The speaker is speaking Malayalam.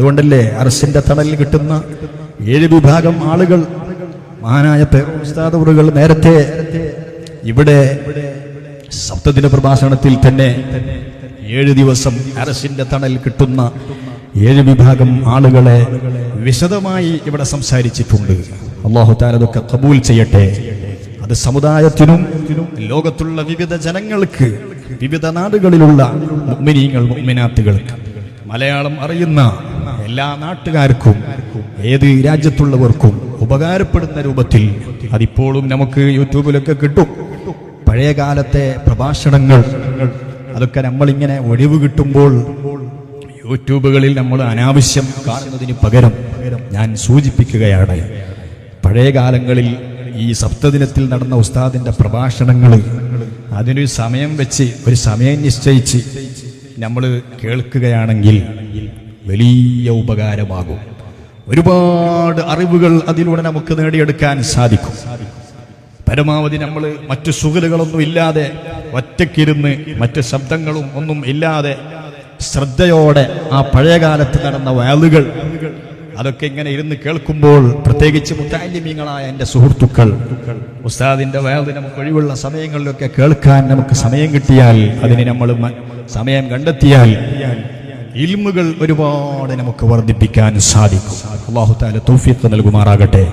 അതുകൊണ്ടല്ലേ അർശിന്റെ തണലിൽ കിട്ടുന്ന 7 വിഭാഗം ആളുകൾ മഹാനായ ഉസ്താദ് അവറുകൾ നേരത്തെ ഇവിടെ സപ്തദിന പ്രഭാഷണത്തിൽ തന്നെ 7 ദിവസം അർശിന്റെ തണൽ കിട്ടുന്ന 7 വിഭാഗം ആളുകളെ വിശദമായി ഇവിടെ സംസാരിച്ചിട്ടുണ്ട്. അല്ലാഹു തആല അതൊക്കെ ഖബൂൽ ചെയ്യട്ടെ. അത് സമുദായത്തിനും ലോകത്തുള്ള വിവിധ ജനങ്ങൾക്ക്, വിവിധ നാടുകളിലുള്ള മുഅ്മിനീങ്ങൾ മുഅ്മിനാത്തുകൾക്ക്, മലയാളം അറിയുന്ന എല്ലാ നാട്ടുകാർക്കും ഏത് രാജ്യത്തുള്ളവർക്കും ഉപകാരപ്പെടുന്ന രൂപത്തിൽ അതിപ്പോഴും നമുക്ക് യൂട്യൂബിലൊക്കെ കിട്ടും. പഴയകാലത്തെ പ്രഭാഷണങ്ങൾ അതൊക്കെ നമ്മളിങ്ങനെ ഒഴിവ് കിട്ടുമ്പോൾ യൂട്യൂബുകളിൽ നമ്മൾ അനാവശ്യം കാണുന്നതിന് പകരം ഞാൻ സൂചിപ്പിക്കുകയാണ്, പഴയ കാലങ്ങളിൽ ഈ സപ്തദിനത്തിൽ നടന്ന ഉസ്താദിന്റെ പ്രഭാഷണങ്ങൾ അതിനൊരു സമയം വെച്ച്, ഒരു സമയം നിശ്ചയിച്ച് നമ്മൾ കേൾക്കുകയാണെങ്കിൽ വലിയ ഉപകാരമാകും. ഒരുപാട് അറിവുകൾ അതിലൂടെ നമുക്ക് നേടിയെടുക്കാൻ സാധിക്കും. പരമാവധി നമ്മൾ മറ്റു സുഖലുകളൊന്നും ഇല്ലാതെ ഒറ്റയ്ക്കിരുന്ന് മറ്റു ശബ്ദങ്ങളും ഒന്നും ഇല്ലാതെ ശ്രദ്ധയോടെ ആ പഴയകാലത്ത് നടന്ന വയലുകൾ അതൊക്കെ ഇങ്ങനെ ഇരുന്ന് കേൾക്കുമ്പോൾ, പ്രത്യേകിച്ച് മുത്തഅല്ലിമീങ്ങളായ എൻ്റെ സുഹൃത്തുക്കൾ ഉസ്താദിന്റെ വയല് നമുക്ക് ഒഴിവുള്ള സമയങ്ങളിലൊക്കെ കേൾക്കാൻ നമുക്ക് സമയം കിട്ടിയാൽ, അതിന് നമ്മൾ സമയം കണ്ടെത്തിയാൽ ഇൽമുകൾ ഒരുപാട് നമുക്ക് വർദ്ധിപ്പിക്കാൻ സാധിക്കും. അല്ലാഹു തആല തൗഫീഖ് നൽകുമാറാകട്ടെ.